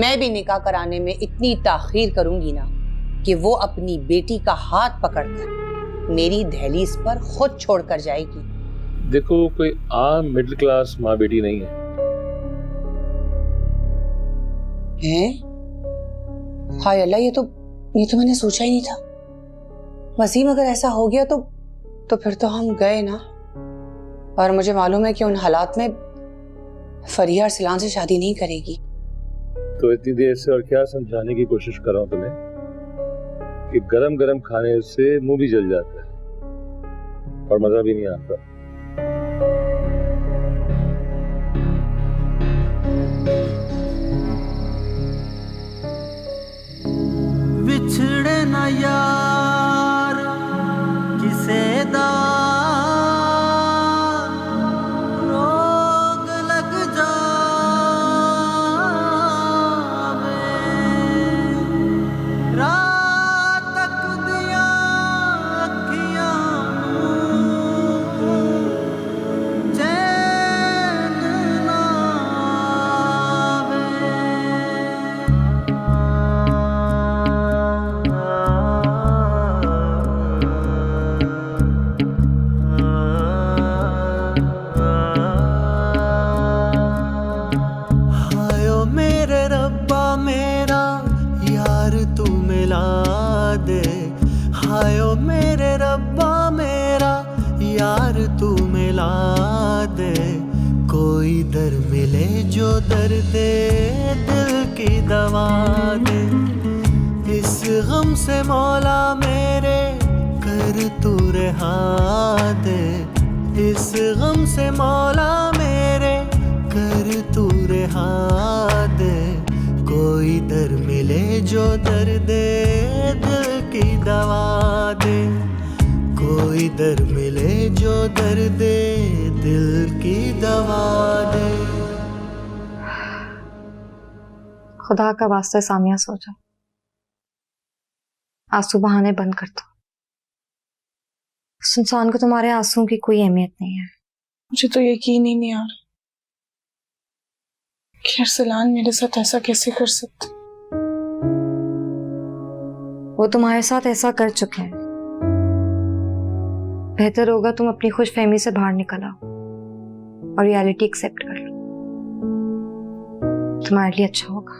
मैं भी निकाह कराने में इतनी ताखीर करूंगी ना कि वो अपनी बेटी का हाथ पकड़कर मेरी दहलीज पर खुद छोड़कर जाएगी। देखो, कोई आम मिडिल क्लास माँ बेटी नहीं है। हाय अल्लाह, ये तो मैंने सोचा ही नहीं था। वसीम, अगर ऐसा हो गया तो फिर तो हम गए ना। और मुझे मालूम है कि उन हालात में फरिया अरसलान से शादी नहीं करेगी। तो इतनी देर से और क्या समझाने की कोशिश कर रहा हूँ तुम्हें कि गरम गरम खाने से मुंह भी जल जाता है और मजा भी नहीं आता। बिछड़े ना यार किसे दा रोग लग जावे, रात तक दिया अखियां चैन ना हायो मेरे रब्बा मेरा यार तू मिला दे। कोई दर मिले जो दर्द दिल की दवा दे। इस गम से मौला मेरे कर तू रहा दे। इस गम से मौला मेरे कर तू रहा दे। कोई दर मिले जो दर्द दिल की दवा दे। कोई दर मिले जो दर्द दिल की दवा दे। खुदा का वास्ता सामिया सो जाओ, आंसू बहाने बंद कर दो। उस इंसान को तुम्हारे आंसुओं की कोई अहमियत नहीं है। मुझे तो यकीन ही नहीं आ रहा कि अरसलान मेरे साथ ऐसा कैसे कर सकते। वो तुम्हारे साथ ऐसा कर चुके हैं। बेहतर होगा तुम अपनी खुशफहमी से बाहर निकल आओ और रियलिटी एक्सेप्ट कर लो, तुम्हारे लिए अच्छा होगा।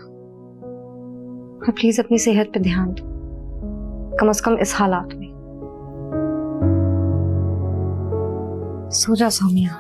और प्लीज अपनी सेहत पे ध्यान दो, कम से कम इस हालात में। सो जा सामिया।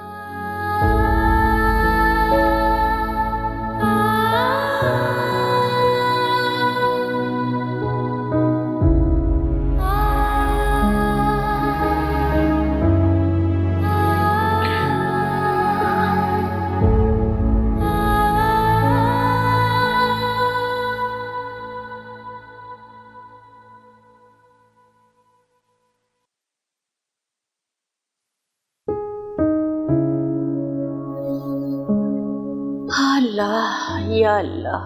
अल्लाह या अल्लाह,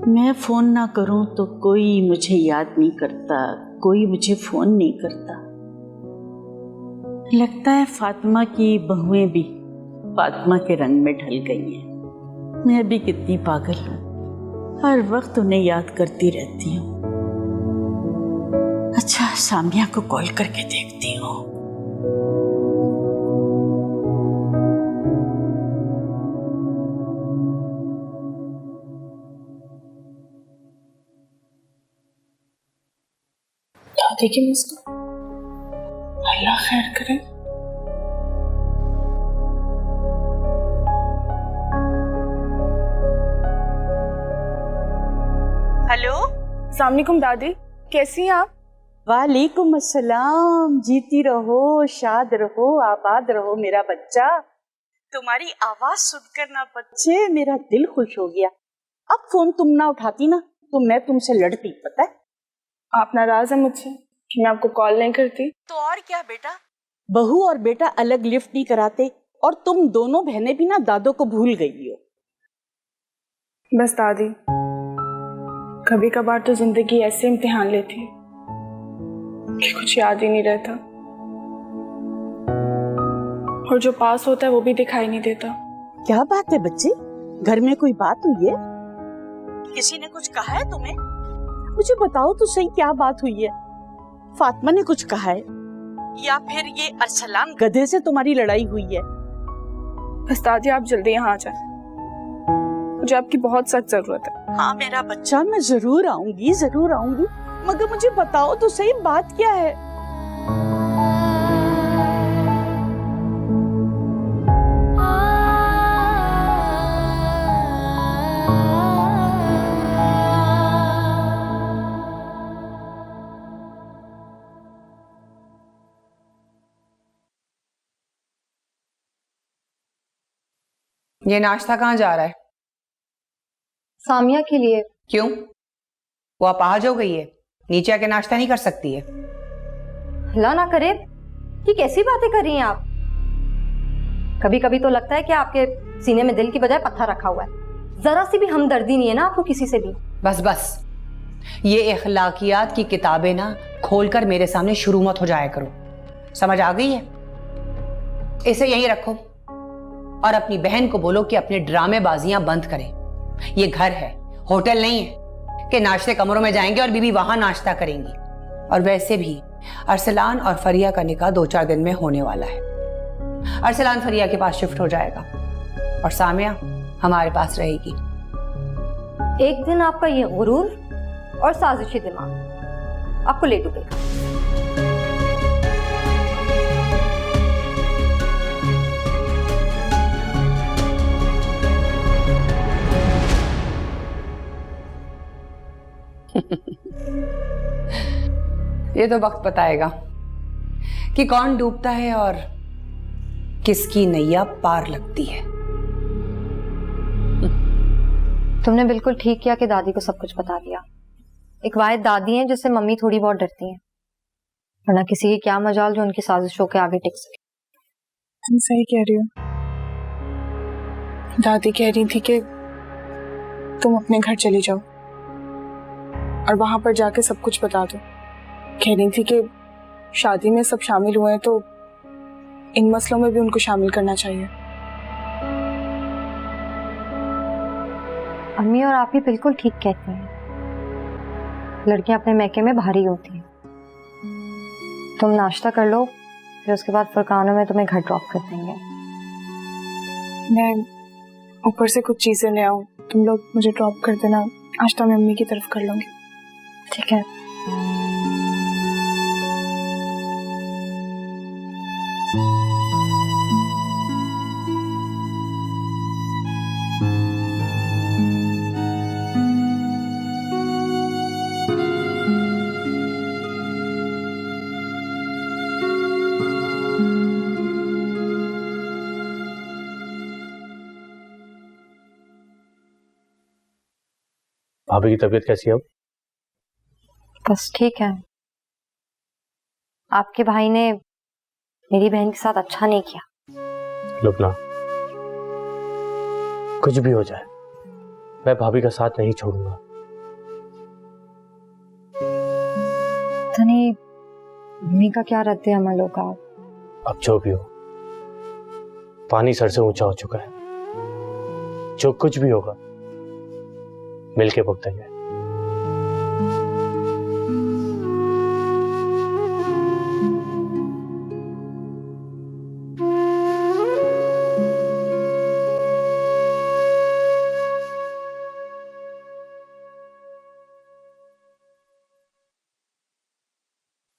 मैं फोन ना करूं तो कोई मुझे याद नहीं करता, कोई मुझे फोन नहीं करता। लगता है फातिमा की बहुएं भी फातिमा के रंग में ढल गई हैं। मैं भी कितनी पागल हूं, हर वक्त उन्हें याद करती रहती हूँ। अच्छा, सामिया को कॉल करके देखती हूँ। देखिए इसको, अल्लाह खैर करे। हेलो, अस्सलाम वालेकुम दादी, कैसी हैं आप? वालेकुम अस्सलाम। जीती रहो, शाद रहो, आबाद रहो मेरा बच्चा। तुम्हारी आवाज सुनकर ना बच्चे मेरा दिल खुश हो गया। अब फोन तुम ना उठाती ना तो मैं तुमसे लड़ती, पता है? आप नाराज हैं मुझसे कि मैं आपको कॉल नहीं करती? तो और क्या बेटा, बहू और बेटा अलग लिफ्ट नहीं कराते और तुम दोनों बहनें भी ना दादो को भूल गई हो। बस दादी, कभी कभार तो जिंदगी ऐसे इम्तिहान लेती है कि कुछ याद ही नहीं रहता, और जो पास होता है वो भी दिखाई नहीं देता। क्या बात है बच्चे, घर में कोई बात हुई है? किसी ने कुछ कहा है तुम्हें? मुझे बताओ तो सही, क्या बात हुई है? फातिमा ने कुछ कहा है या फिर ये अरसलान गधे से तुम्हारी लड़ाई हुई है? बस दादी आप जल्दी यहाँ आ जाए, मुझे आपकी बहुत सख्त जरूरत है। हाँ मेरा बच्चा, मैं जरूर आऊंगी, जरूर आऊंगी, मगर मुझे बताओ तो सही बात क्या है? ये नाश्ता कहाँ जा रहा है? सामिया के लिए। क्यों? वो अपाहज हो गई है, नीचे आके नाश्ता नहीं कर सकती है? अल्लाह ना करे, ये कैसी बातें कर रही हैं आप? कभी कभी तो लगता है कि आपके सीने में दिल की बजाय पत्थर रखा हुआ है। जरा सी भी हमदर्दी नहीं है ना आपको किसी से भी। बस बस, ये इखलाकियात की किताबें ना खोलकर मेरे सामने शुरू मत हो जाया करो, समझ आ गई है? इसे यहीं रखो और अपनी बहन को बोलो कि अपने ड्रामेबाजियां बंद करें। ये घर है, होटल नहीं है कि नाश्ते कमरों में जाएंगे और बीबी वहां नाश्ता करेंगी। और वैसे भी अरसलान और फरिया का निकाह 2-4 दिन में होने वाला है। अरसलान फरिया के पास शिफ्ट हो जाएगा और सामिया हमारे पास रहेगी। एक दिन आपका ये गुरूर और साजिशी दिमाग आपको ले डूबेगा। ये तो वक्त बताएगा कि कौन डूबता है और किसकी नैया पार लगती है। तुमने बिल्कुल ठीक किया कि दादी को सब कुछ बता दिया। एक वाहिद दादी हैं जिससे मम्मी थोड़ी बहुत डरती हैं, वरना किसी की क्या मजाल जो उनकी साजिशों के आगे टिक सके। तुम सही कह रही हो, दादी कह रही थी कि तुम अपने घर चली जाओ और वहां पर जाके सब कुछ बता दो। कह रही थी कि शादी में सब शामिल हुए हैं तो इन मसलों में भी उनको शामिल करना चाहिए। अम्मी और आप ही बिल्कुल ठीक कहती हैं, लड़कियां अपने मैके में भारी होती हैं। तुम नाश्ता कर लो, फिर उसके बाद फुरकानों में तुम्हें घर ड्रॉप कर देंगे। मैं ऊपर से कुछ चीजें ले आऊं, तुम लोग मुझे ड्रॉप कर देना, नाश्ता मैं अम्मी की तरफ कर लूंगी। ठीक है। भाभी की तबीयत कैसी है अब? बस ठीक है। आपके भाई ने मेरी बहन के साथ अच्छा नहीं किया। लुबना, कुछ भी हो जाए मैं भाभी का साथ नहीं छोड़ूंगा। तनी मम्मी का क्या रद्द अमल होगा? अब जो भी हो, पानी सर से ऊंचा हो चुका है। जो कुछ भी होगा मिलके भुगतेंगे।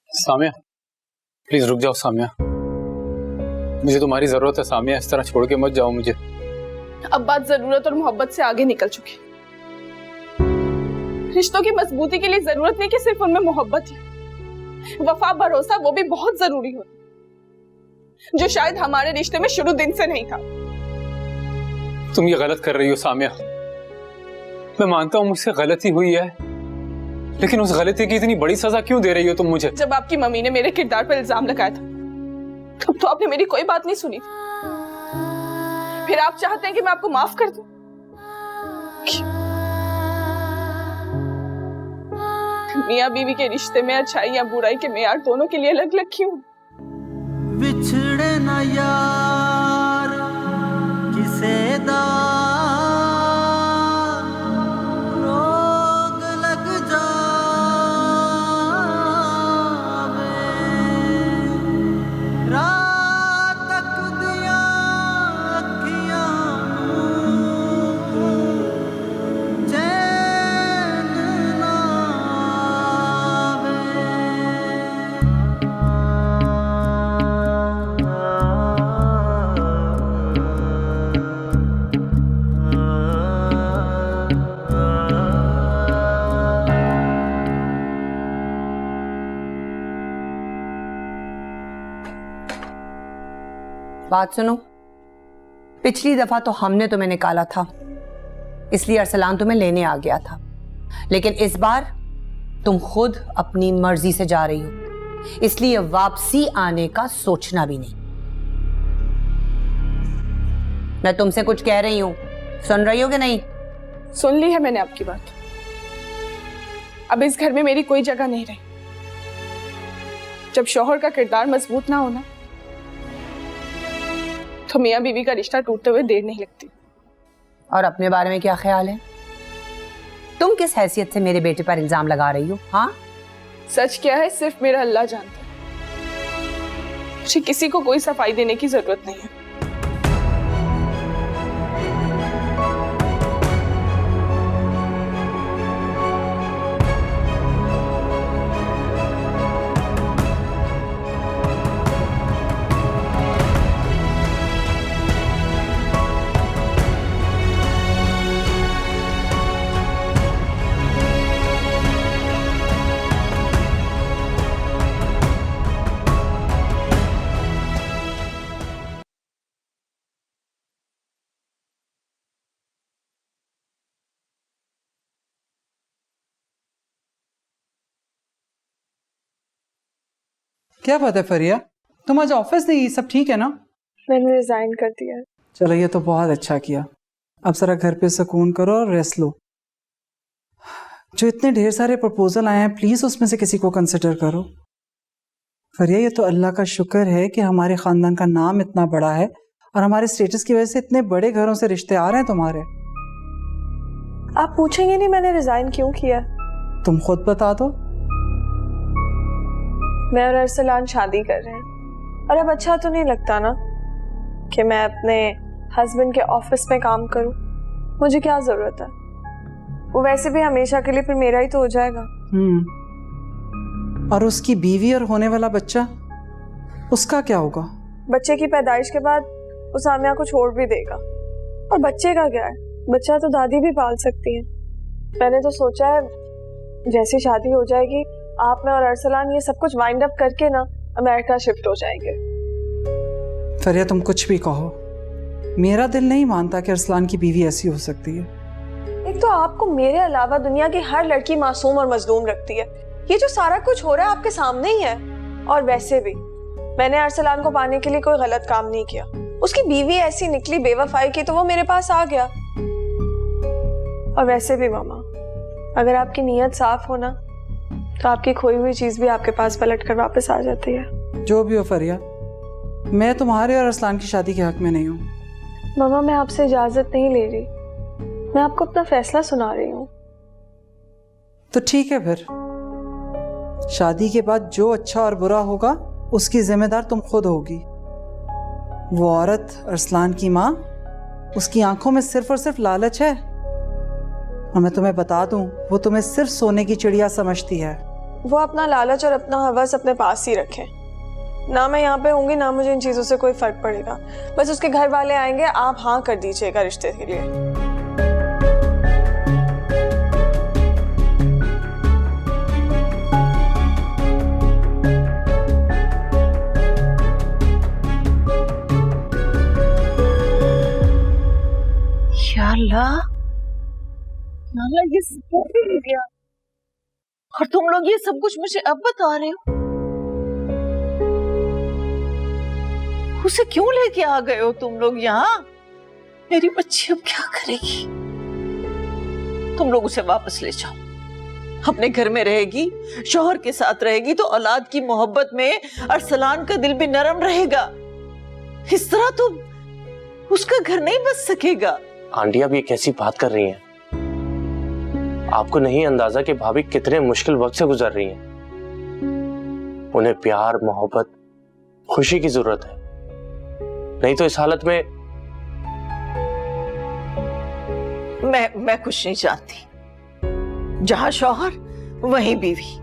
सामिया, प्लीज रुक जाओ। सामिया, मुझे तुम्हारी जरूरत है। सामिया, इस तरह छोड़ के मत जाओ मुझे। अब बात जरूरत और मोहब्बत से आगे निकल चुकी। रिश्तों की मजबूती के लिए जरूरत नहीं कि सिर्फ उनमें मोहब्बत ही, वफा भरोसा वो भी बहुत जरूरी होता, जो शायद हमारे रिश्ते में शुरू दिन से नहीं था। तुम ये गलत कर रही हो सामिया। मैं मानता हूँ मुझसे गलती हुई है, लेकिन उस गलती की इतनी बड़ी सजा क्यों दे रही हो तुम मुझे? जब आपकी मम्मी ने मेरे किरदार पर इल्जाम लगाया था तब तो आपने मेरी कोई बात नहीं सुनी थी। फिर आप चाहते हैं कि मैं आपको माफ कर दूं? मियां बीवी के रिश्ते में अच्छाई या बुराई के मेयार दोनों के लिए अलग अलग क्यों? विछड़े ना यार किसे दा बात सुनो, पिछली दफा तो हमने तुम्हें निकाला था, इसलिए अरसलान तुम्हें लेने आ गया था, लेकिन इस बार तुम खुद अपनी मर्जी से जा रही हो, इसलिए वापसी आने का सोचना भी नहीं। मैं तुमसे कुछ कह रही हूं, सुन रही हो कि नहीं? सुन ली है मैंने आपकी बात। अब इस घर में मेरी कोई जगह नहीं रही। जब शौहर का किरदार मजबूत ना होना तो मियां बीवी का रिश्ता टूटते हुए देर नहीं लगती। और अपने बारे में क्या ख्याल है? तुम किस हैसियत से मेरे बेटे पर इल्जाम लगा रही हो? हाँ, सच क्या है सिर्फ मेरा अल्लाह जानता है। मुझे किसी को कोई सफाई देने की जरूरत नहीं है। क्या बात है फरिया, तुम आज ऑफिस नहीं? सब ठीक है ना? मैंने रिजाइन कर दिया है। चलो ये तो बहुत अच्छा किया। अब जरा घर पे सुकून करो और रेस्ट लो। जो इतने ढेर सारे प्रपोजल आए हैं, प्लीज उसमें से किसी को कंसिडर करो। फरिया, ये तो अल्लाह का शुक्र है कि हमारे खानदान का नाम इतना बड़ा है और हमारे स्टेटस की वजह से इतने बड़े घरों से रिश्ते आ रहे हैं तुम्हारे। आप पूछेंगे नहीं मैंने रिजाइन क्यों किया? तुम खुद बता दो। मैं और अरसलान शादी कर रहे हैं और अब अच्छा तो नहीं लगता ना कि मैं अपने हस्बैंड के ऑफिस में काम करूं। मुझे क्या जरूरत है? वो वैसे भी हमेशा के लिए फिर मेरा ही तो हो जाएगा। और उसकी बीवी और होने वाला बच्चा, उसका क्या होगा? बच्चे की पैदाइश के बाद वो सामिया को छोड़ भी देगा। और बच्चे का क्या है? बच्चा तो दादी भी पाल सकती है। मैंने तो सोचा है जैसी शादी हो जाएगी आप, मैं और अरसलान ये सब कुछ वाइंड अप करके ना अमेरिका शिफ्ट हो जाएंगे। फरिया, तुम कुछ भी कहो, मेरा दिल नहीं मानता कि अरसलान की बीवी ऐसी हो सकती है। एक तो आपको मेरे अलावा दुनिया की हर लड़की मासूम और मजलूम लगती है। ये जो सारा कुछ हो रहा है आपके सामने ही है। और वैसे भी मैंने अरसलान को पाने के लिए कोई गलत काम नहीं किया। उसकी बीवी ऐसी निकली बेवफाई की तो वो मेरे पास आ गया। और वैसे भी मामा, अगर आपकी नीयत साफ हो ना तो आपकी खोई हुई चीज भी आपके पास पलट कर वापस आ जाती है। जो भी हो फरिया, मैं तुम्हारे और अरसलान की शादी के हक में नहीं हूँ। मामा, मैं आपसे इजाजत नहीं ले रही, मैं आपको अपना फैसला सुना रही हूँ। तो ठीक है, फिर शादी के बाद जो अच्छा और बुरा होगा उसकी जिम्मेदार तुम खुद होगी। वो औरत अरसलान की माँ, उसकी आंखों में सिर्फ और सिर्फ लालच है। और मैं तुम्हें बता दूं, वो तुम्हें सिर्फ सोने की चिड़िया समझती है। वो अपना लालच और अपना हवस अपने पास ही रखे। ना मैं यहाँ पे होंगी ना मुझे इन चीजों से कोई फर्क पड़ेगा। बस उसके घर वाले आएंगे, आप हाँ कर दीजिएगा रिश्ते के लिए। या अल्लाह, ये सब हो गया और तुम लोग ये सब कुछ मुझे अब बता रहे हो? उसे क्यों लेके आ गए हो तुम लोग यहाँ? मेरी बच्ची अब क्या करेगी? तुम लोग उसे वापस ले जाओ, अपने घर में रहेगी, शौहर के साथ रहेगी तो औलाद की मोहब्बत में अरसलान का दिल भी नरम रहेगा। इस तरह तो उसका घर नहीं बच सकेगा। आंटी, आप ये कैसी बात कर रही हैं? आपको नहीं अंदाजा कि भाभी कितने मुश्किल वक्त से गुजर रही हैं। उन्हें प्यार, मोहब्बत, खुशी की जरूरत है। नहीं तो इस हालत में मैं कुछ नहीं चाहती। जहां शौहर वहीं बीवी।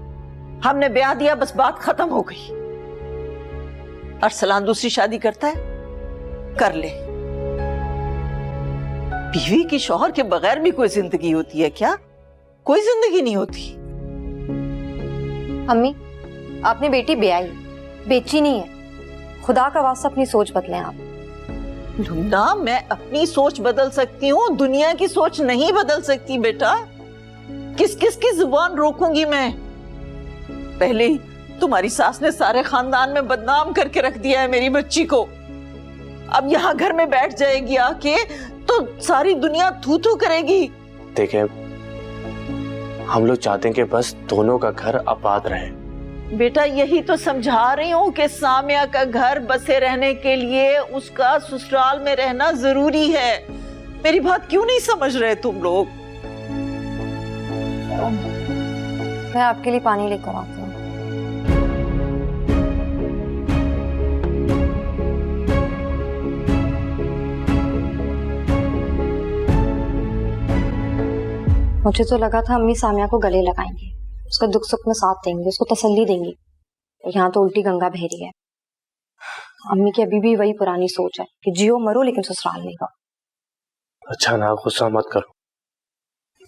हमने ब्याह दिया, बस बात खत्म हो गई। अरसलान दूसरी शादी करता है, कर ले। बीवी की शौहर के बगैर भी कोई जिंदगी होती है क्या? कोई जिंदगी नहीं होती। अम्मी, आपने बेटी ब्याही, बेची नहीं है। खुदा का वास्ता अपनी सोच बदलें आप। लुना, मैं अपनी सोच बदल सकती हूँ, दुनिया की सोच नहीं बदल सकती बेटा। किस किस की जुबान रोकूंगी मैं? पहले ही तुम्हारी सास ने सारे खानदान में बदनाम करके रख दिया है मेरी बच्ची को। अब यहाँ घर में बैठ जाएगी आके तो सारी दुनिया थू थू करेगी। देखिए, हम लोग चाहते हैं कि बस दोनों का घर आबाद रहे। बेटा यही तो समझा रही हूँ कि सामिया का घर बसे रहने के लिए उसका ससुराल में रहना जरूरी है। मेरी बात क्यों नहीं समझ रहे तुम लोग? मैं आपके लिए पानी लेकर आती हूँ। मुझे तो लगा था अम्मी सामिया को गले लगाएंगी, उसका दुख सुख में साथ देंगे, उसको तसल्ली देंगी। यहाँ तो उल्टी गंगा बह रही है। अम्मी की अभी भी वही पुरानी सोच है कि जियो मरो लेकिन ससुराल नहीं गो। अच्छा ना, गुस्सा मत करो।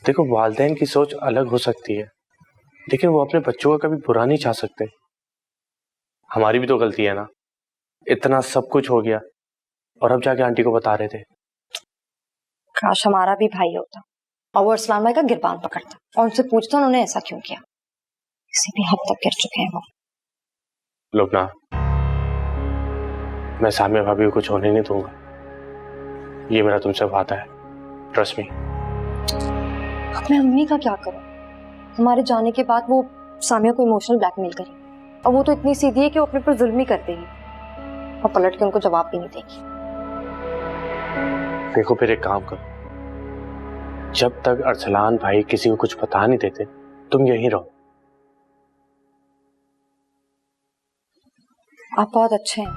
देखो, वालिदैन की सोच अलग हो सकती है, लेकिन वो अपने बच्चों का कभी बुरा नहीं चाह सकते। हमारी भी तो गलती है ना, इतना सब कुछ हो गया और अब जाके आंटी को बता रहे थे। काश हमारा भी भाई होता और वो अरसलान भाई का गिरबान पकड़ता और उनसे पूछता उन्होंने ऐसा क्यों किया। किसी भी हद तक गिर चुके हैं वो। लुबना, मैं सामिया भाभी को कुछ होने नहीं दूंगा, ये मेरा तुमसे वादा है। Trust me. अब मैं अम्मी का क्या करूं? हमारे जाने के बाद वो सामिया को इमोशनल ब्लैकमेल करेगी और वो तो इतनी सीधी है कि वो अपने पर जुल्म ही कर देगी और पलट के उनको जवाब भी नहीं देगी। देखो, फिर एक काम करो, जब तक अरसलान भाई किसी को कुछ बता नहीं देते तुम यहीं रहो। आप बहुत अच्छे हैं,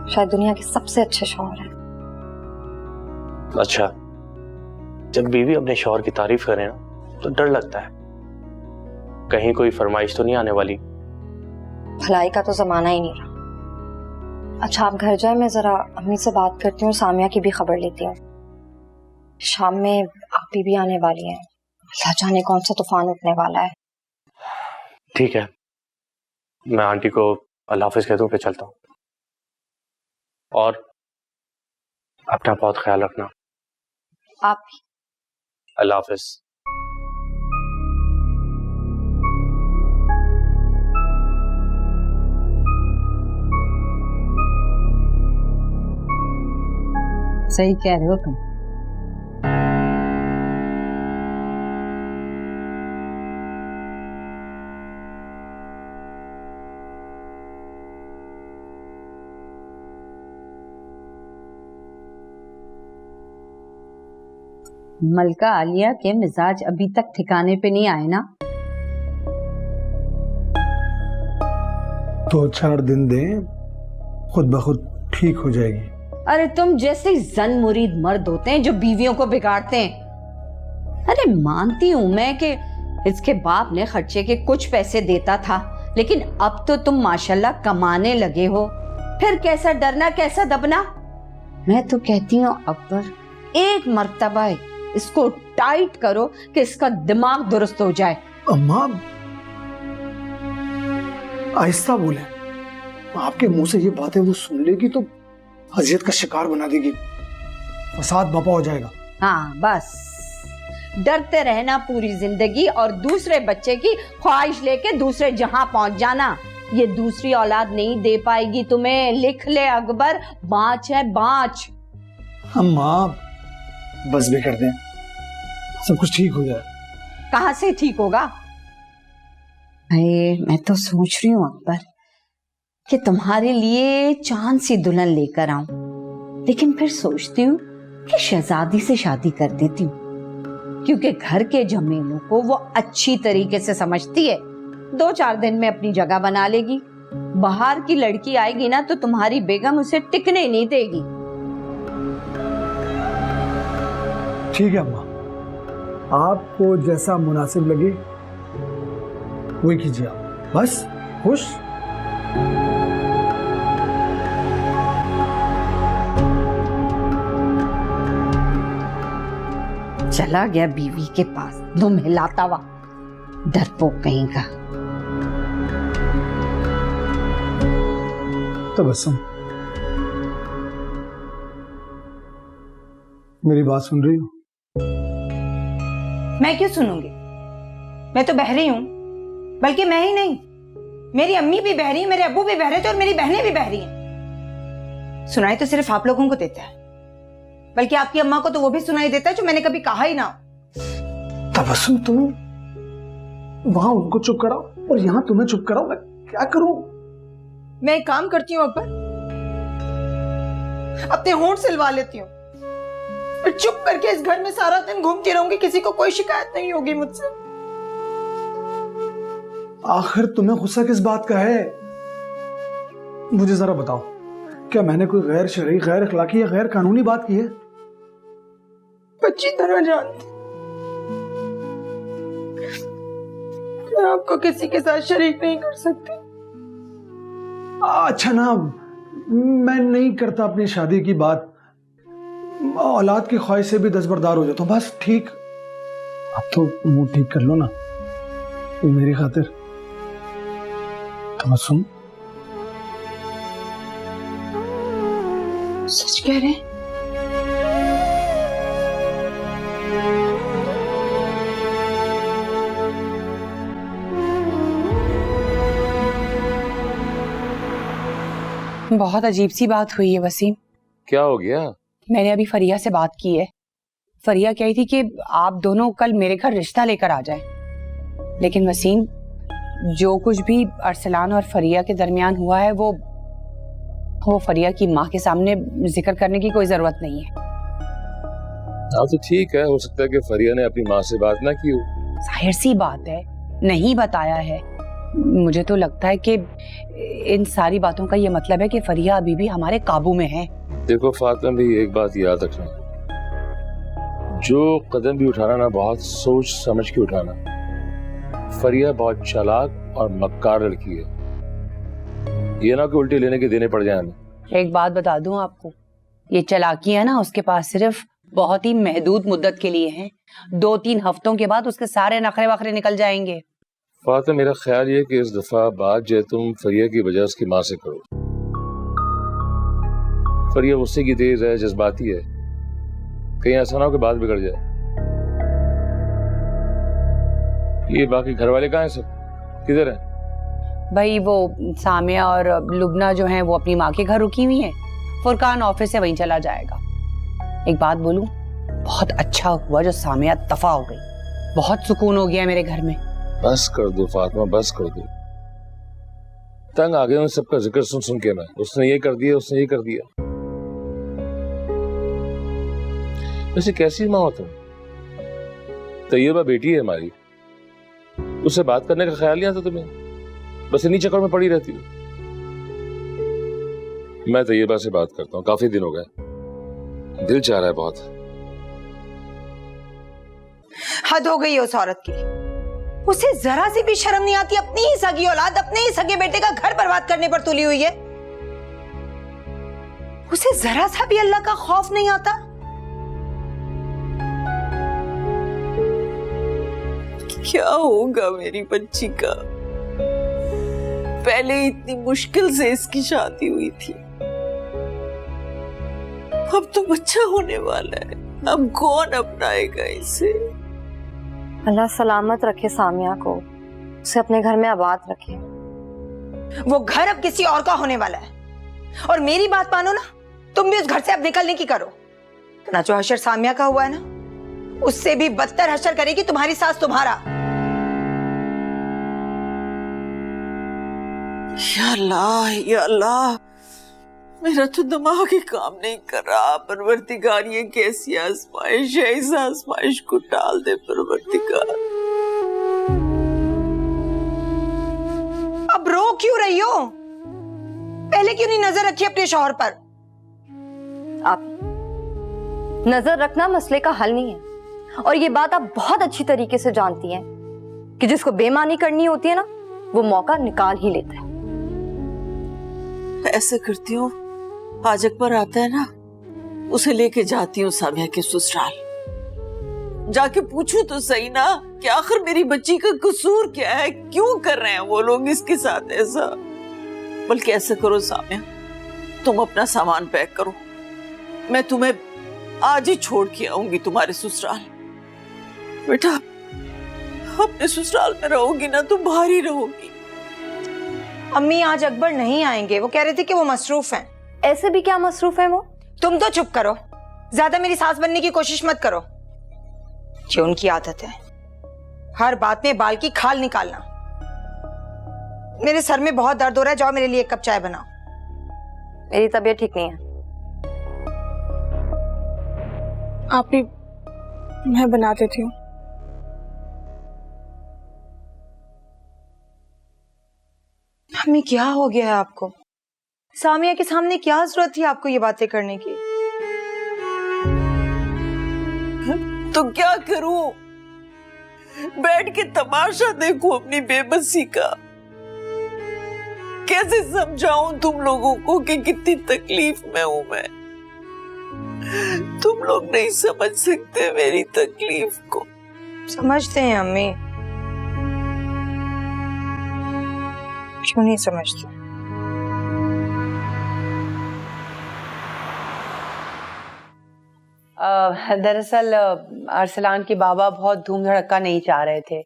शायद दुनिया के सबसे अच्छे शौहर हैं। अच्छा, जब बीवी अपने शौहर की तारीफ करे ना तो डर लगता है, कहीं कोई फरमाइश तो नहीं आने वाली। भलाई का तो जमाना ही नहीं रहा। अच्छा आप घर जाए, मैं जरा अम्मी से बात करती हूँ, सामिया की भी खबर लेती हूँ। शाम में आपी भी आने वाली हैं, अल्लाह जाने कौन सा तूफान उठने वाला है। ठीक है, मैं आंटी को अल्लाह हाफिज कह दूं, फिर चलता हूँ। और अपना बहुत ख्याल रखना। आप भी। अल्लाह हाफिज। सही कह रहे हो तुम। मलका आलिया के मिजाज अभी तक ठिकाने पे नहीं आए ना? 2-4 दिन दे, खुद ब खुद ठीक हो जाएगी। अरे तुम जैसे जन मुरीद मर्द होते हैं जो बीवियों को बिगाड़ते हैं। अरे मानती हूं मैं कि इसके बाप ने खर्चे के कुछ पैसे देता था, लेकिन अब तो तुम माशाल्लाह कमाने लगे हो, फिर कैसा डरना कैसा दबना। मैं तो कहती हूँ अकबर, एक मर्तबा इसको टाइट करो कि इसका दिमाग दुरुस्त हो जाए। अम्मा आहिस्ता बोले, आपके मुंह से ये बातें वो सुन लेगी तो अजियत का शिकार बना देगी, फसाद बपा हो जाएगा। हाँ बस, डरते रहना पूरी जिंदगी और दूसरे बच्चे की ख्वाहिश लेके दूसरे जहां पहुंच जाना। ये दूसरी औलाद नहीं दे पाएगी तुम्हें, लिख ले अकबर, बाँच है बाँच। अम्मा बस भी कर दें, सब कुछ ठीक हो जाए। कहां से ठीक होगा? अरे मैं तो सोच रही हूँ अकबर कि तुम्हारे लिए चांद सी दुल्हन लेकर आऊं, लेकिन फिर सोचती हूँ कि शहजादी से शादी कर देती हूँ, क्योंकि घर के झमेलों को वो अच्छी तरीके से समझती है। 2-4 दिन में अपनी जगह बना लेगी। बाहर की लड़की आएगी ना तो तुम्हारी बेगम उसे टिकने नहीं देगी। ठीक है अम्मा, आपको जैसा मुनासिब लगे वही कीजिए आप, बस खुश। चला गया बीवी के पास दुम हिलाता हुआ, डरपोक कहीं का। तो बस मेरी बात सुन रही हो? मैं क्यों सुनूंगी? मैं तो बहरी हूं, बल्कि मैं ही नहीं, मेरी अम्मी भी बहरी, मेरे अब्बू भी बहरे थे और मेरी बहनें भी बहरी हैं। सुनाई तो सिर्फ आप लोगों को देता है, बल्कि आपकी अम्मा को तो वो भी सुनाई देता है जो मैंने कभी कहा ही ना हो। तबस्सुम, तुम वहां उनको चुप कराओ और यहाँ तुम्हें चुप कराओ, मैं क्या करूं? मैं एक काम करती हूँ अब्बा, अपने होंठ सिलवा लेती हूँ, फिर चुप करके इस घर में सारा दिन घूमती रहूंगी, किसी को कोई शिकायत नहीं होगी मुझसे। आखिर तुम्हें गुस्सा किस बात का है? मुझे जरा बताओ, क्या मैंने कोई गैर शरई, गैर अखलाकी या गैर कानूनी बात की है? अच्छी तरह जानती, मैं आपको किसी के साथ शरीक नहीं कर सकती। अच्छा ना, मैं नहीं करता अपनी शादी की बात, औलाद की ख्वाहिश से भी दस्तबरदार हो जाता हूं, बस ठीक। अब तो मुंह ठीक कर लो ना मेरी खातिर। तबस्सुम, सच कह रहे हैं? बहुत अजीब सी बात हुई है वसीम। क्या हो गया? मैंने अभी फरिया से बात की है। फरिया कही थी कि आप दोनों कल मेरे घर रिश्ता लेकर आ जाएं। लेकिन वसीम, जो कुछ भी अरसलान और फरिया के दरमियान हुआ है वो फरिया की माँ के सामने जिक्र करने की कोई जरूरत नहीं है। हाँ तो ठीक है, हो सकता है कि फरिया ने अपनी माँ से बात ना की हो। जाहिर सी बात है, नहीं बताया है। मुझे तो लगता है कि इन सारी बातों का ये मतलब है कि फरिया अभी भी हमारे काबू में है। देखो फातिमा भी, एक बात याद रखना, जो कदम भी उठाना ना, बहुत सोच समझ के उठाना। फरिया बहुत चालाक और मक्कार लड़की है, ये ना कि उल्टे लेने के देने पड़ जाए हमें। एक बात बता दूं आपको, ये चालाकी है ना, उसके पास सिर्फ बहुत ही महदूद मुद्दत के लिए है। 2-3 हफ्तों के बाद उसके सारे नखरे वखरे निकल जाएंगे। फातिमा, मेरा ख्याल ये कि इस दफा बात जो तुम फरिया की वजह उसकी माँ से करो। फरिया गुस्से की तेज है, जज्बाती है, कहीं ऐसा ना हो कि बात बिगड़ जाए। ये बाकी घर वाले कहाँ हैं? सब किधर हैं? भाई वो सामिया और लुबना जो हैं वो अपनी माँ के घर रुकी हुई हैं। फुरकान ऑफिस से वहीं चला जाएगा। एक बात बोलूं, बहुत अच्छा हुआ जो सामिया दफा हो गई। बहुत सुकून हो गया मेरे घर में। बस कर दो फातिमा, बस कर दो। तंग आ गए उन सबका जिक्र सुन सुन के मैं। उसने ये कर दिया, उसने ये कर दिया। वैसे कैसी माँ हो तुम? तैयबा बेटी है हमारी, उससे बात करने का ख्याल नहीं आता तुम्हें? बस इन्हीं चक्कर में पड़ी रहती हो। मैं तैयबा से बात करता हूँ, काफी दिन हो गए, दिल चाह रहा है बहुत। हद हो गई है उस औरत की। उसे जरा सी भी शर्म नहीं आती, अपनी ही सगी औलाद, अपने ही सगे बेटे का घर बर्बाद करने पर तुली हुई है। उसे जरा सा भी अल्लाह का खौफ नहीं आता। क्या होगा मेरी बच्ची का? पहले इतनी मुश्किल से इसकी शादी हुई थी, अब तो बच्चा होने वाला है, अब कौन अपनाएगा इसे? अल्लाह सलामत रखे सामिया को, उसे अपने घर में आबाद रखे। वो घर अब किसी और का होने वाला है, और मेरी बात मानो ना, तुम भी उस घर से अब निकलने की करो, ना जो हशर सामिया का हुआ है ना, उससे भी बदतर हशर करेगी तुम्हारी सास तुम्हारा। या अल्लाह, या अल्लाह, मेरा तो दिमाग ही काम नहीं कर रहा। परवरदिगार, ये कैसी आजमाइश है, इस आजमाइश को टाल दे परवरदिगार। अब रो क्यों रही हो? पहले क्यों नहीं नजर रखी अपने शौहर पर? आप नजर रखना मसले का हल नहीं है, और ये बात आप बहुत अच्छी तरीके से जानती हैं कि जिसको बेईमानी करनी होती है ना, वो मौका निकाल ही लेता है। ऐसे करती हूँ, आज अकबर आता है ना, उसे लेके जाती हूँ सामिया के ससुराल, जाके पूछूं तो सही ना कि आखिर मेरी बच्ची का कसूर क्या है, क्यों कर रहे हैं वो लोग इसके साथ ऐसा। बल्कि ऐसे करो सामिया, तुम अपना सामान पैक करो, मैं तुम्हें आज ही छोड़ के आऊंगी तुम्हारे ससुराल। बेटा, अपने ससुराल में रहोगी ना तो बाहर ही रहोगी। अम्मी आज अकबर नहीं आएंगे, वो कह रहे थे कि वो मसरूफ हैं। ऐसे भी क्या मसरूफ है वो? तुम तो चुप करो, ज्यादा मेरी सास बनने की कोशिश मत करो। ये उनकी आदत है, हर बात में बाल की खाल निकालना। मेरे सर में बहुत दर्द हो रहा है, जाओ मेरे लिए एक कप चाय बनाओ। मेरी तबीयत ठीक नहीं है। आप भी, मैं बना देती हूँ। मम्मी क्या हो गया है आपको? सामिया के सामने क्या जरूरत थी आपको ये बातें करने की? तो क्या करूं? बैठ के तमाशा देखूं अपनी बेबसी का। कैसे समझाऊं तुम लोगों को कि कितनी तकलीफ में हूं मैं। तुम लोग नहीं समझ सकते मेरी तकलीफ को। समझते हैं अम्मी, क्यों नहीं समझते? दरअसल अरसलान के बाबा बहुत धूम धड़क्का नहीं चाह रहे थे।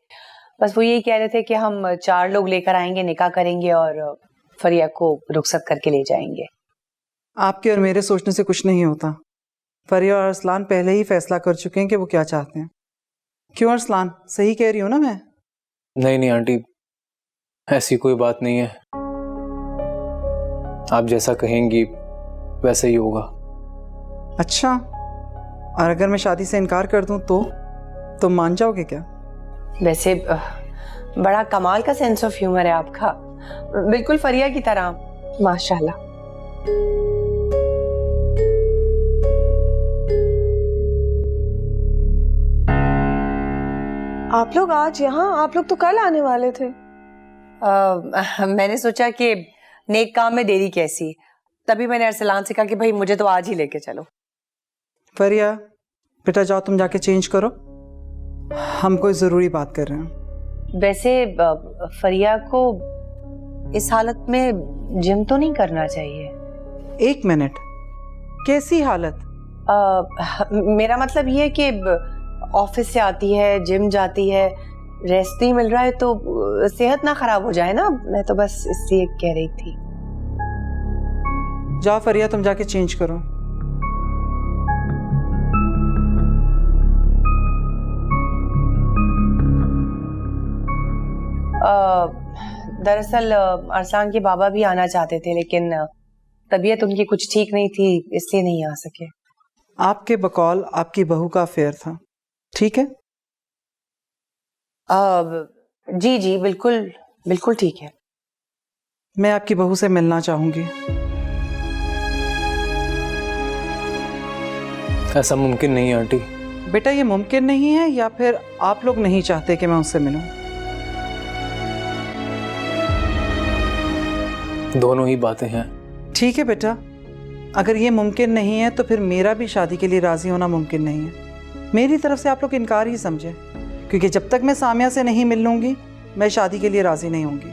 बस वो यही कह रहे थे कि हम 4 लोग लेकर आएंगे, निकाह करेंगे और फरिया को रुखसत करके ले जाएंगे। आपके और मेरे सोचने से कुछ नहीं होता। फरिया और अरसलान पहले ही फैसला कर चुके हैं कि वो क्या चाहते हैं। क्यों अरसलान, सही कह रही हूँ ना मैं? नहीं आंटी, ऐसी कोई बात नहीं है। आप जैसा कहेंगी वैसे ही होगा। अच्छा, और अगर मैं शादी से इनकार कर दूं तो मान जाओगे क्या? वैसे बड़ा कमाल का सेंस ऑफ ह्यूमर है आपका, बिल्कुल फरिया की तरह, माशाल्लाह। आप लोग आज यहाँ? आप लोग तो कल आने वाले थे। मैंने सोचा कि नेक काम में देरी कैसी, तभी मैंने अरसलान से कहा कि भाई मुझे तो आज ही लेके चलो। फरिया बेटा जाओ तुम जाके चेंज करो, हम कोई जरूरी बात कर रहे हैं। वैसे फरिया को इस हालत में जिम तो नहीं करना चाहिए। 1 मिनट, कैसी हालत? मेरा मतलब ये है कि ऑफिस से आती है, जिम जाती है, रेस्ट नहीं मिल रहा है तो सेहत ना खराब हो जाए ना। मैं तो बस इसलिए कह रही थी। जाओ फरिया तुम जाके चेंज करो। दरअसल अरसान के बाबा भी आना चाहते थे, लेकिन तबीयत उनकी कुछ ठीक नहीं थी, इसलिए नहीं आ सके। आपके बकौल आपकी बहू का अफेयर था, ठीक है? जी जी बिल्कुल बिल्कुल ठीक है। मैं आपकी बहू से मिलना चाहूंगी। ऐसा मुमकिन नहीं है आंटी। बेटा ये मुमकिन नहीं है या फिर आप लोग नहीं चाहते कि मैं उससे मिलूं? दोनों ही बातें हैं। ठीक है बेटा, अगर ये मुमकिन नहीं है तो फिर मेरा भी शादी के लिए राजी होना मुमकिन नहीं है। मेरी तरफ से आप लोग इनकार ही समझे, क्योंकि जब तक मैं सामिया से नहीं मिल लूंगी मैं शादी के लिए राजी नहीं होंगी।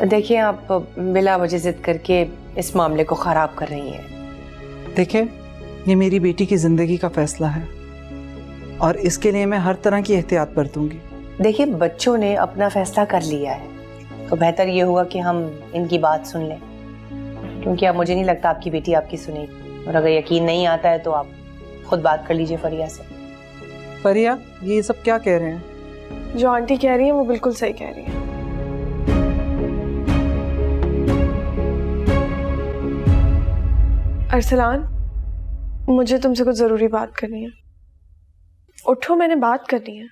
देखिए आप बिला वजह जिद करके इस मामले को खराब कर रही हैं। देखिए ये मेरी बेटी की जिंदगी का फैसला है और इसके लिए मैं हर तरह की एहतियात बरतूंगी। देखिए बच्चों ने अपना फैसला कर लिया है तो बेहतर ये होगा कि हम इनकी बात सुन लें, क्योंकि अब मुझे नहीं लगता आपकी बेटी आपकी सुनेगी। और अगर यकीन नहीं आता है तो आप खुद बात कर लीजिए फरिया से। फरिया ये सब क्या कह रहे हैं? जो आंटी कह रही है वो बिल्कुल सही कह रही है। अरसलान, मुझे तुमसे कुछ जरूरी बात करनी है। उठो, मैंने बात करनी है।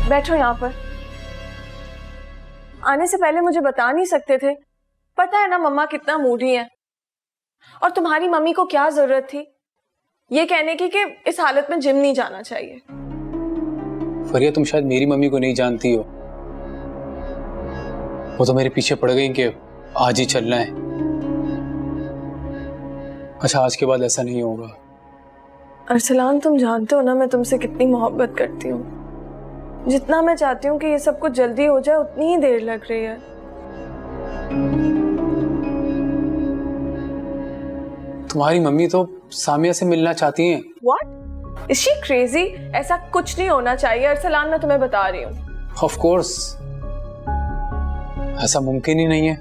बैठो यहाँ पर। आने से पहले मुझे बता नहीं सकते थे? पता है ना मम्मा कितना मूडी है, और तुम्हारी मम्मी को क्या जरूरत थी ये कहने की कि इस हालत में जिम नहीं जाना चाहिए। फरिया तुम शायद मेरी मम्मी को नहीं जानती हो, वो तो मेरे पीछे पड़ गई कि आज ही चलना है। अच्छा आज के बाद ऐसा नहीं होगा। अरसलान, तुम जानते हो ना मैं तुमसे कितनी मोहब्बत करती हूँ। जितना मैं चाहती हूँ कि ये सब कुछ जल्दी हो जाए, उतनी ही देर लग रही है। तुम्हारी मम्मी तो सामिया से मिलना चाहती हैं। What? Is she crazy? ऐसा कुछ नहीं होना चाहिए अरसलान, मैं तुम्हें बता रही हूँ। Of course, ऐसा मुमकिन ही नहीं है,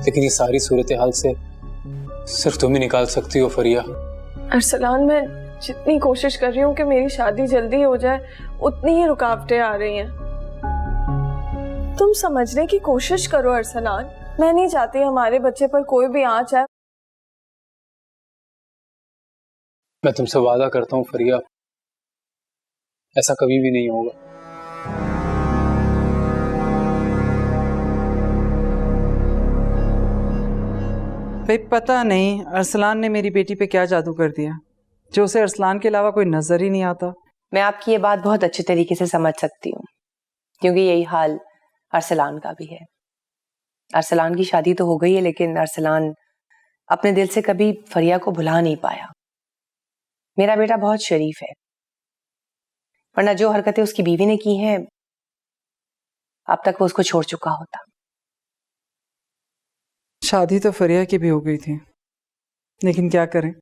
लेकिन ये सारी सूरत हाल से सिर्फ तुम ही निकाल सकती हो फरिया। अरसलान, मैं जितनी कोशिश कर रही हूँ कि मेरी शादी जल्दी हो जाए, उतनी ही रुकावटें आ रही हैं। तुम समझने की कोशिश करो अरसलान। मैं नहीं चाहती हमारे बच्चे पर कोई भी आंच आए। मैं तुमसे वादा करता हूँ फरिया, ऐसा कभी भी नहीं होगा। भाई पता नहीं अरसलान ने मेरी बेटी पे क्या जादू कर दिया जो उसे अरसलान के अलावा कोई नजर ही नहीं आता। मैं आपकी ये बात बहुत अच्छे तरीके से समझ सकती हूँ, क्योंकि यही हाल अरसलान का भी है। अरसलान की शादी तो हो गई है, लेकिन अरसलान अपने दिल से कभी फरिया को भुला नहीं पाया। मेरा बेटा बहुत शरीफ है, वरना जो हरकतें उसकी बीवी ने की हैं, अब तक वो उसको छोड़ चुका होता। शादी तो फरिया की भी हो गई थी, लेकिन क्या करें,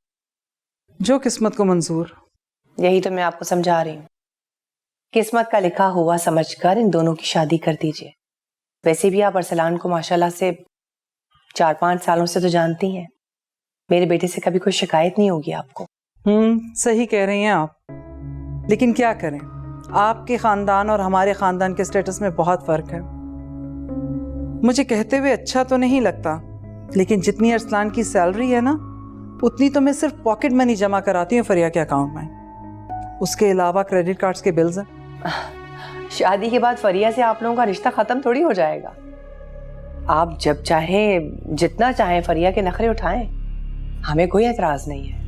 जो किस्मत को मंजूर। यही तो मैं आपको समझा रही हूँ, किस्मत का लिखा हुआ समझकर इन दोनों की शादी कर दीजिए। वैसे भी आप अरसलान को माशाल्लाह से 4-5 सालों से तो जानती हैं। मेरे बेटे से कभी कोई शिकायत नहीं होगी आपको। सही कह रही हैं आप, लेकिन क्या करें, आपके खानदान और हमारे खानदान के स्टेटस में बहुत फर्क है। मुझे कहते हुए अच्छा तो नहीं लगता, लेकिन जितनी अरसलान की सैलरी है ना, उतनी तो मैं सिर्फ पॉकेट मनी जमा कराती हूँ फरिया के अकाउंट में। उसके अलावा क्रेडिट कार्ड्स के बिल्स हैं। शादी के बाद फरिया से आप लोगों का रिश्ता खत्म थोड़ी हो जाएगा। आप जब चाहें, जितना चाहें फरिया के नखरे उठाएं, हमें कोई एतराज नहीं है।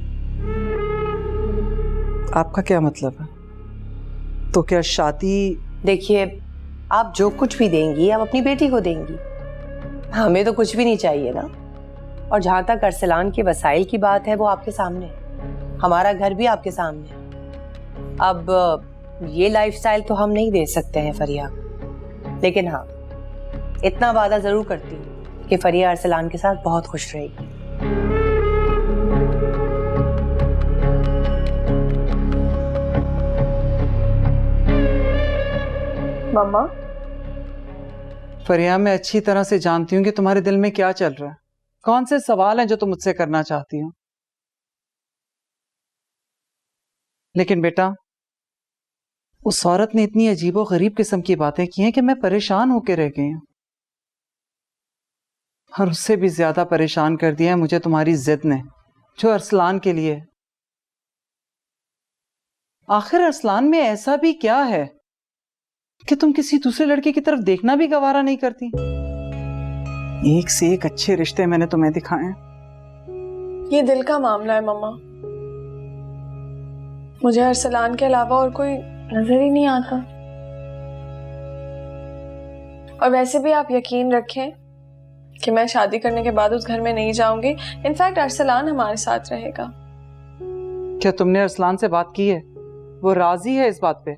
आपका क्या मतलब है? तो क्या शादी? देखिए, आप जो कुछ भी देंगी आप अपनी बेटी को देंगी, हमें तो कुछ भी नहीं चाहिए ना। और जहां तक अरसलान के वसाइल की बात है, वो आपके सामने है, हमारा घर भी आपके सामने है। अब ये लाइफस्टाइल तो हम नहीं दे सकते हैं फरिया, लेकिन हाँ, इतना वादा जरूर करती हूँ कि फरिया अरसलान के साथ बहुत खुश रहेगी। मम्मा, फरिया, मैं अच्छी तरह से जानती हूँ कि तुम्हारे दिल में क्या चल रहा है, कौन से सवाल हैं जो तुम मुझसे करना चाहती हो। लेकिन बेटा, उस औरत ने इतनी अजीबो गरीब किस्म की बातें की हैं कि मैं परेशान होकर रह गई हूं। और उससे भी ज्यादा परेशान कर दिया है मुझे तुम्हारी जिद ने, जो अरसलान के लिए। आखिर अरसलान में ऐसा भी क्या है कि तुम किसी दूसरे लड़के की तरफ देखना भी गवारा नहीं करती? एक से एक अच्छे रिश्ते मैंने तुम्हें दिखाए हैं। ये दिल का मामला है मम्मा। मुझे अरसलान के अलावा और कोई नजर ही नहीं आता। और वैसे भी आप यकीन रखें कि मैं शादी करने के बाद उस घर में नहीं जाऊंगी। इनफैक्ट अरसलान हमारे साथ रहेगा। क्या तुमने अरसलान से बात की है? वो राजी है इस बात पे?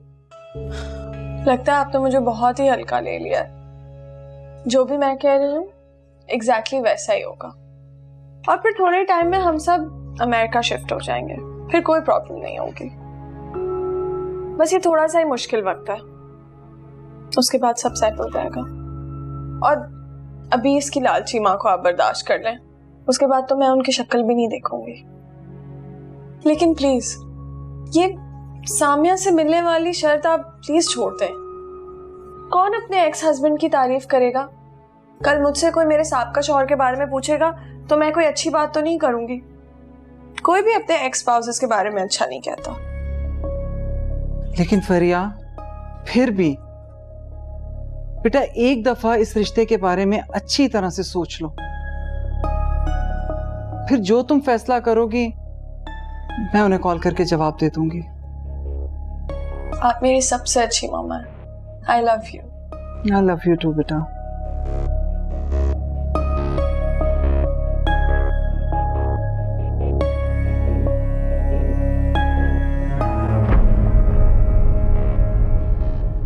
लगता है आपने मुझे बहुत ही हल्का ले लिया है। जो भी मैं कह रही हूँ एग्जैक्टली वैसा ही होगा। और फिर थोड़े टाइम में हम सब अमेरिका शिफ्ट हो जाएंगे, फिर कोई प्रॉब्लम नहीं होगी। बस ये थोड़ा सा ही मुश्किल वक्त है, उसके बाद सब सेट हो जाएगा। और अभी इसकी लालची माँ को आप बर्दाश्त कर लें, उसके बाद तो मैं उनकी शक्ल भी नहीं देखूंगी। लेकिन प्लीज ये सामिया से मिलने वाली शर्त आप प्लीज छोड़ दें। कौन अपने एक्स हस्बैंड की तारीफ करेगा? कल मुझसे कोई मेरे साबका शौहर के बारे में पूछेगा तो मैं कोई अच्छी बात तो नहीं करूंगी। कोई भी अपने एक्स स्पाउसेस के बारे में अच्छा नहीं कहता। लेकिन फरिया, फिर भी बेटा, एक दफा इस रिश्ते के बारे में अच्छी तरह से सोच लो, फिर जो तुम फैसला करोगी मैं उन्हें कॉल करके जवाब दे दूंगी। आप मेरी सबसे अच्छी मामा हैं। I love you. I love you too, बेटा।